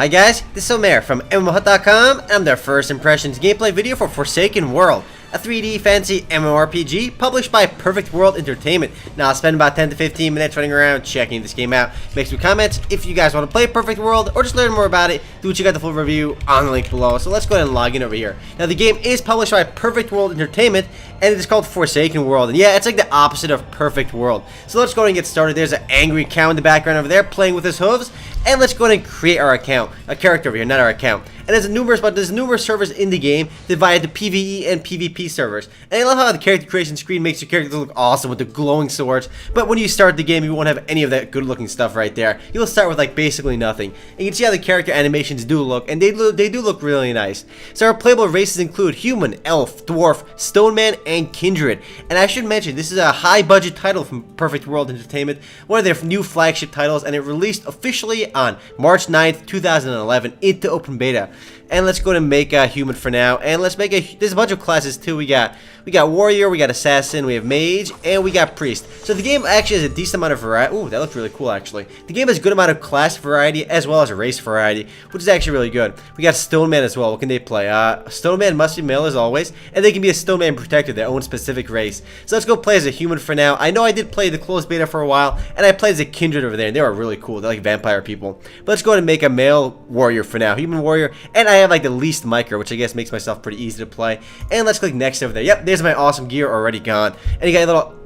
Hi guys, this is Omer from MMOHut.com, and I'm their first impressions gameplay video for Forsaken World, a 3D fantasy MMORPG published by Perfect World Entertainment. Now I'll spend about 10 to 15 minutes running around checking this game out. Make some comments if you guys want to play Perfect World or just learn more about it. Do check out the full review on the link below. So let's go ahead and log in over here. Now the game is published by Perfect World Entertainment and it is called Forsaken World. And yeah, it's like the opposite of Perfect World. So let's go ahead and get started. There's an angry cow in the background over there playing with his hooves. And let's go ahead and create our account. A character over here, not our account. And there's numerous servers in the game divided to PvE and PvP servers. And I love how the character creation screen makes your characters look awesome with the glowing swords. But when you start the game, you won't have any of that good looking stuff right there. You'll start with like basically nothing. And you can see how the character animations do look, and they do look really nice. So our playable races include human, elf, dwarf, stoneman, and kindred. And I should mention, this is a high budget title from Perfect World Entertainment, one of their new flagship titles, and it released officially on March 9th, 2011 into open beta. And let's go ahead and make a human for now, and let's make there's a bunch of classes too. We got warrior, we got assassin, we have mage, and we got priest. So the game actually has a decent amount of variety. Ooh, that looks really cool actually. The game has a good amount of class variety as well as a race variety, which is actually really good. We got stoneman as well. What can they play? Stoneman must be male as always, and they can be a stoneman protector, their own specific race. So let's go play as a human for now. I know I did play the closed beta for a while, and I played as a kindred over there, and they were really cool. They're like vampire people. But let's go ahead and make a male warrior for now, human warrior, and I have like the least micro, which I guess makes myself pretty easy to play. And let's click next over there. Yep, there's my awesome gear already gone. And you got a little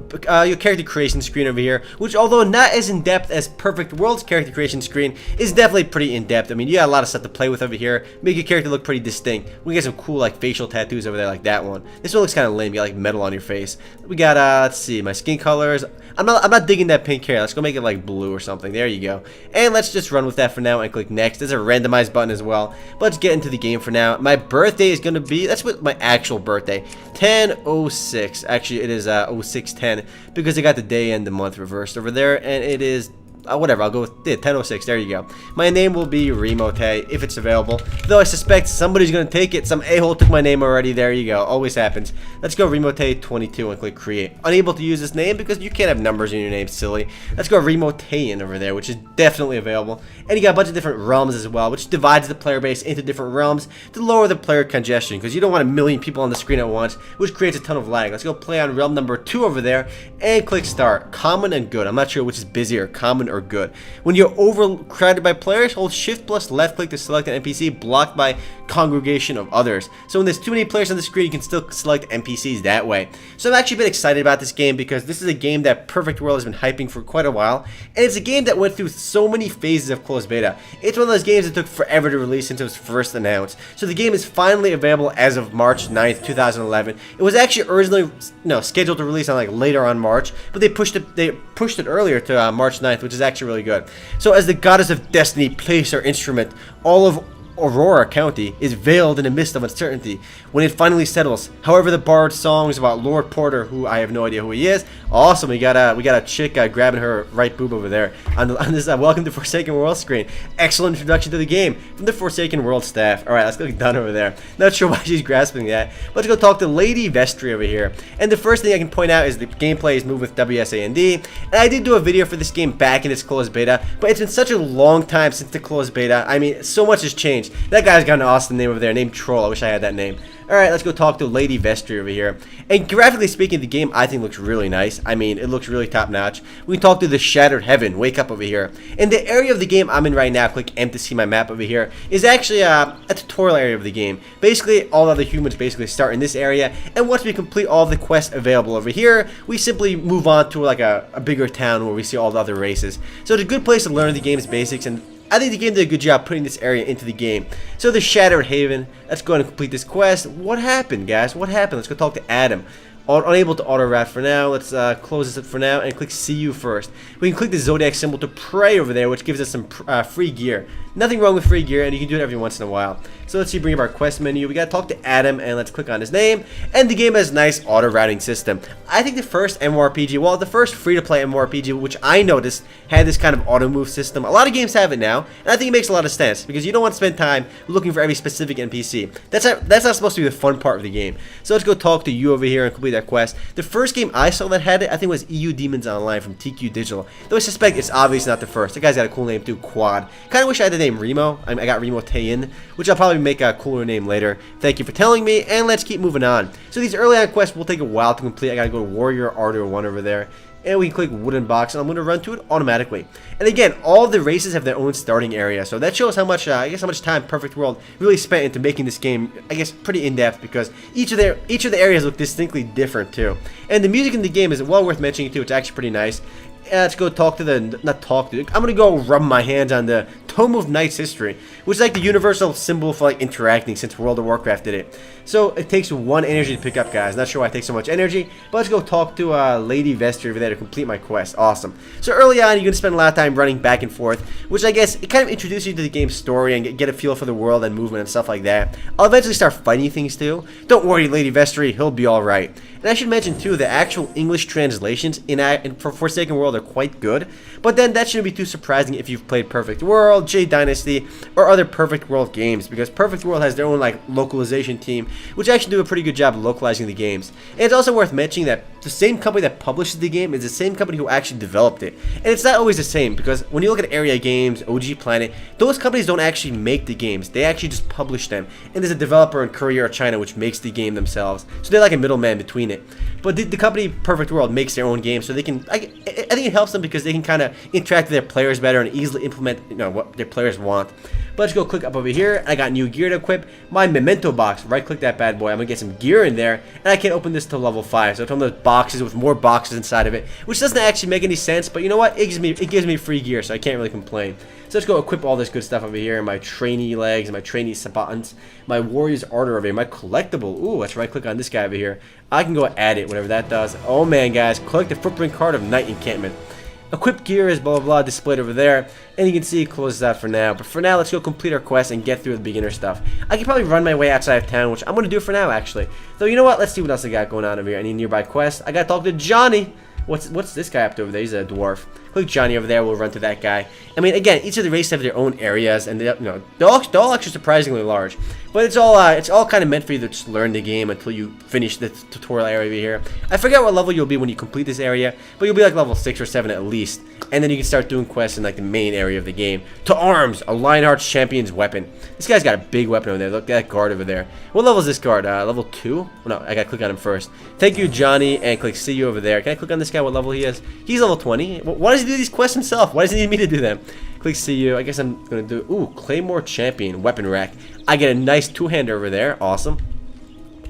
your character creation screen over here, which although not as in depth as Perfect World's character creation screen, is definitely pretty in depth. I mean, you got a lot of stuff to play with over here, make your character look pretty distinct. We get some cool like facial tattoos over there, like that one. This one looks kind of lame. You got like metal on your face. We got let's see, my skin colors. I'm not digging that pink hair. Let's go make it like blue or something. There you go. And let's just run with that for now and click next. There's a randomize button as well. But let's get into the game for now. My birthday is gonna be, that's what my actual birthday, 10/06. Actually, it is 06/10 because I got the day and the month reversed over there, and it is whatever, I'll go with 10/06. There you go. My name will be Remote if it's available, though I suspect somebody's gonna take it. Some a-hole took my name already. There you go. Always happens. Let's go Remote22 and click create. Unable to use this name because you can't have numbers in your name, silly. Let's go Remotean over there, which is definitely available. And you got a bunch of different realms as well, which divides the player base into different realms to lower the player congestion, because you don't want a million people on the screen at once, which creates a ton of lag. Let's go play on realm number 2 over there and click start. Common and good. I'm not sure which is busier, common or good. When you're overcrowded by players, hold shift plus left click to select an NPC blocked by congregation of others. So when there's too many players on the screen, you can still select NPCs that way. So I've actually been excited about this game because this is a game that Perfect World has been hyping for quite a while, and it's a game that went through so many phases of closed beta. It's one of those games that took forever to release since it was first announced. So the game is finally available as of March 9th, 2011. It was actually originally scheduled to release on like later on March, but they pushed it earlier to March 9th, which is actually really good. So as the goddess of destiny plays her instrument, all of Aurora County is veiled in a mist of uncertainty when it finally settles. However, the bard songs about Lord Porter, who I have no idea who he is. Awesome, we got a chick grabbing her right boob over there on this Welcome to Forsaken World screen. Excellent introduction to the game from the Forsaken World staff. All right, let's click done over there. Not sure why she's grasping that. Let's go talk to Lady Vestry over here. And the first thing I can point out is the gameplay is moved with WSAND. And I did do a video for this game back in its closed beta, but it's been such a long time since the closed beta. I mean, so much has changed. That guy's got an awesome name over there, named Troll. I wish I had that name. Alright, let's go talk to Lady Vestry over here. And graphically speaking, the game I think looks really nice. I mean, it looks really top notch. We can talk to the Shattered Heaven, wake up over here. And the area of the game I'm in right now, click M to see my map over here, is actually a tutorial area of the game. Basically, all other humans basically start in this area, and once we complete all the quests available over here, we simply move on to like a bigger town where we see all the other races. So it's a good place to learn the game's basics, and I think the game did a good job putting this area into the game. So the Shattered Haven, let's go ahead and complete this quest. What happened, guys? What happened? Let's go talk to Adam. Unable to auto wrap for now. Let's close this up for now and click see you first. We can click the zodiac symbol to pray over there, which gives us some free gear. Nothing wrong with free gear, and you can do it every once in a while. So let's see, bring up our quest menu. We gotta talk to Adam, and let's click on his name. And the game has a nice auto routing system. I think the first MMORPG, well, the first free-to-play MMORPG, which I noticed had this kind of auto move system. A lot of games have it now, and I think it makes a lot of sense because you don't want to spend time looking for every specific NPC. That's not supposed to be the fun part of the game. So let's go talk to you over here and complete that quest. The first game I saw that had it, I think, was EU Demons Online from TQ Digital. Though I suspect it's obviously not the first. The guy's got a cool name too, Quad. Kind of wish I had the name Remo. I got Remo Tayin, which I'll probably make a cooler name later. Thank you for telling me, and let's keep moving on. So these early on quests will take a while to complete. I gotta go to Warrior Ardor 1 over there. And we can click Wooden Box, and I'm going to run to it automatically. And again, all the races have their own starting area, so that shows how much, I guess, how much time Perfect World really spent into making this game, I guess, pretty in-depth, because each of the areas look distinctly different too. And the music in the game is well worth mentioning too. It's actually pretty nice. Let's go talk to the, not talk to, I'm going to go rub my hands on the Tome of Knight's History, which is like the universal symbol for like interacting since World of Warcraft did it. So it takes 1 energy to pick up, guys. Not sure why it takes so much energy, but let's go talk to Lady Vestry over there to complete my quest. Awesome. So early on, you're going to spend a lot of time running back and forth, which I guess it kind of introduces you to the game's story and get a feel for the world and movement and stuff like that. I'll eventually start fighting things too. Don't worry, Lady Vestry, he'll be alright. And I should mention too, the actual English translations for Forsaken World are quite good, but then that shouldn't be too surprising if you've played Perfect World, Jade Dynasty, or other Perfect World games, because Perfect World has their own like localization team, which actually do a pretty good job of localizing the games. And it's also worth mentioning that the same company that publishes the game is the same company who actually developed it. And it's not always the same, because when you look at Area Games, OG Planet, those companies don't actually make the games, they actually just publish them. And there's a developer in Korea or China which makes the game themselves, so they're like a middleman between it. But the company Perfect World makes their own game, so they can, I think it helps them because they can kind of interact with their players better and easily implement, what their players want. But let's go click up over here. I got new gear to equip. My memento box, right click that bad boy. I'm gonna get some gear in there, and I can open this to level 5. So it's one of those boxes with more boxes inside of it, which doesn't actually make any sense, but you know what? It gives me free gear, so I can't really complain. So let's go equip all this good stuff over here. My trainee legs, my trainee buttons, my warrior's ardor over here, my collectible. Ooh, let's right click on this guy over here. I can go add it, whatever that does. Oh man, guys, collect the footprint card of Knight Encampment. Equip gear is blah blah blah displayed over there, and you can see it closes out for now. But for now, let's go complete our quest and get through the beginner stuff. I can probably run my way outside of town, which I'm gonna do for now actually. Though you know what? Let's see what else I got going on over here. Any nearby quests? I gotta talk to Johnny. What's this guy up to over there? He's a dwarf. Click Johnny over there. We'll run to that guy. I mean, again, each of the races have their own areas, and they're all actually surprisingly large. But it's all kind of meant for you to just learn the game until you finish the tutorial area over here. I forget what level you'll be when you complete this area, but you'll be like level 6 or 7 at least, and then you can start doing quests in like the main area of the game. To arms, a Lionheart's champion's weapon. This guy's got a big weapon over there. Look at that guard over there. What level is this guard? Level 2? Oh, no, I gotta click on him first. Thank you, Johnny, and click see you over there. Can I click on this guy? What level he is? He's level 20. Why does he do these quests himself? Why does he need me to do them? Click see you. I guess I'm gonna do. Ooh, Claymore Champion weapon rack. I get a nice two-hander over there. Awesome.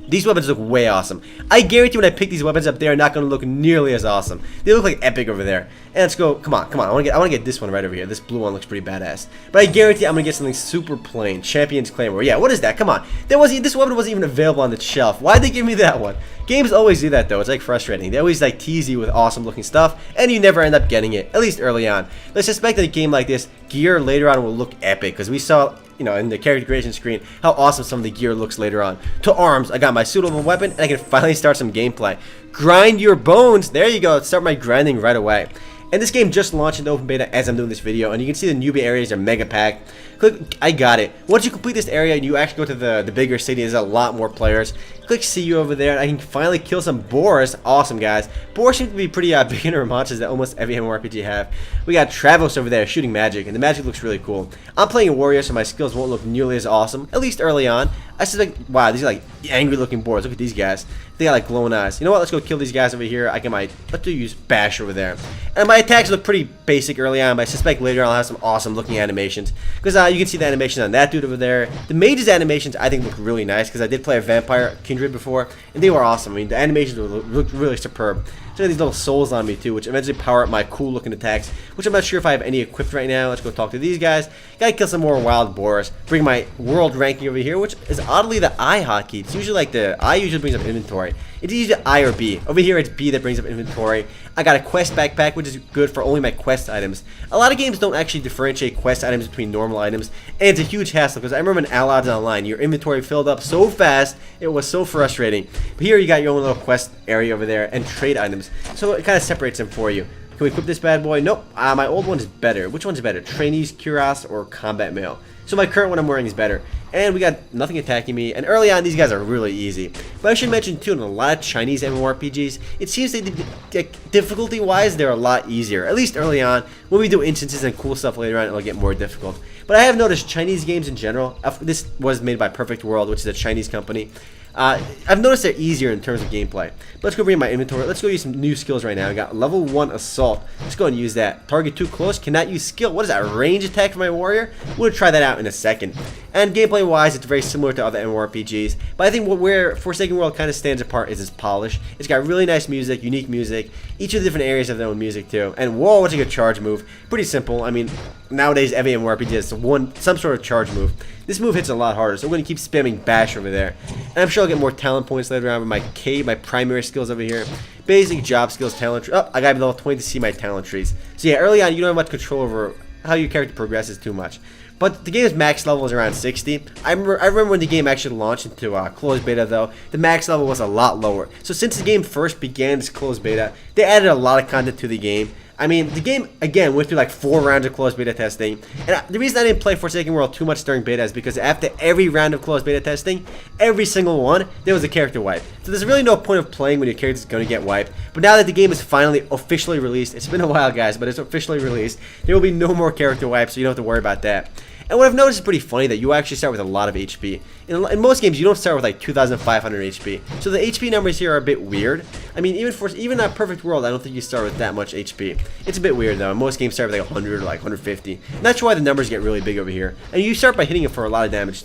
These weapons look way awesome. I guarantee when I pick these weapons up, they are not going to look nearly as awesome. They look like epic over there. And let's go. Come on, come on. I want to get this one right over here. This blue one looks pretty badass. But I guarantee I'm going to get something super plain. Champion's Claymore. Yeah, what is that? Come on. This weapon wasn't even available on the shelf. Why'd they give me that one? Games always do that though. It's like frustrating. They always like tease you with awesome looking stuff, and you never end up getting it. At least early on. Let's suspect that a game like this, gear later on will look epic, because we saw, in the character creation screen, how awesome some of the gear looks later on. To arms, I got my suitable weapon, and I can finally start some gameplay. Grind your bones. There you go. Start my grinding right away. And this game just launched in the open beta as I'm doing this video, and you can see the newbie areas are mega packed. Click, I got it. Once you complete this area and you actually go to the bigger city, there's a lot more players. Click see you over there, and I can finally kill some boars. Awesome, guys. Boars seem to be pretty beginner monsters that almost every MMORPG have. We got Travos over there shooting magic, and the magic looks really cool. I'm playing a warrior, so my skills won't look nearly as awesome, at least early on. I suspect, wow, these are like angry looking boars. Look at these guys. They got like glowing eyes. You know what? Let's go kill these guys over here. Let's use bash over there. And my attacks look pretty basic early on, but I suspect later on I'll have some awesome looking animations. Because you can see the animation on that dude over there. The mage's animations I think look really nice, because I did play a vampire Kindred before, and they were awesome. I mean, the animations looked really superb. So I got these little souls on me too, which eventually power up my cool looking attacks, which I'm not sure if I have any equipped right now. Let's go talk to these guys. Gotta kill some more wild boars. Bring my world ranking over here, which is oddly the I hotkey. It's usually like the I usually brings up inventory. It's usually I or B. Over here it's B that brings up inventory. I got a quest backpack, which is good for only my quest items. A lot of games don't actually differentiate quest items between normal items, and it's a huge hassle, because I remember in Allied Online, your inventory filled up so fast, it was so frustrating. But here you got your own little quest area over there, and trade items, so it kind of separates them for you. Can we equip this bad boy? Nope. My old one's better. Which one's better? Trainees, Cuirass, or Combat Mail? So my current one I'm wearing is better. and we got nothing attacking me, and early on these guys are really easy. But I should mention too, in a lot of Chinese MMORPGs, it seems that difficulty wise they're a lot easier, at least early on. When we do instances and cool stuff later on, it'll get more difficult. But I have noticed Chinese games in general, this was made by Perfect World, which is a Chinese company. I've noticed they're easier in terms of gameplay. But let's go bring in my inventory. Let's go use some new skills right now. I got level 1 assault. Let's go and use that. Target too close. Cannot use skill. What is that? Range attack for my warrior? We'll try that out in a second. And gameplay wise, it's very similar to other MMORPGs. But I think where Forsaken World kind of stands apart is its polish. It's got really nice music, unique music. Each of the different areas have their own music too. And whoa, what's a good charge move? Pretty simple. I mean, nowadays every MMORPG has some sort of charge move. This move hits a lot harder, so we're going to keep spamming bash over there. And I'm sure I'll get more talent points later on with my primary skills over here. Basic job skills, talent tree. Oh, I got to be level 20 to see my talent trees. So yeah, early on you don't have much control over how your character progresses too much. But the game's max level is around 60. I remember when the game actually launched into closed beta though, the max level was a lot lower. So since the game first began its closed beta, they added a lot of content to the game. I mean, the game, again, went through like 4 rounds of closed beta testing. And the reason I didn't play Forsaken World too much during beta is because after every round of closed beta testing, every single one, there was a character wipe. So there's really no point of playing when your character's going to get wiped. But now that the game is finally officially released, it's been a while guys, but it's officially released, there will be no more character wipes, so you don't have to worry about that. And what I've noticed is pretty funny that you actually start with a lot of HP. In most games, you don't start with like 2,500 HP. So the HP numbers here are a bit weird. I mean, even at Perfect World, I don't think you start with that much HP. It's a bit weird though. Most games start with like 100 or like 150. And that's why the numbers get really big over here. And you start by hitting it for a lot of damage too.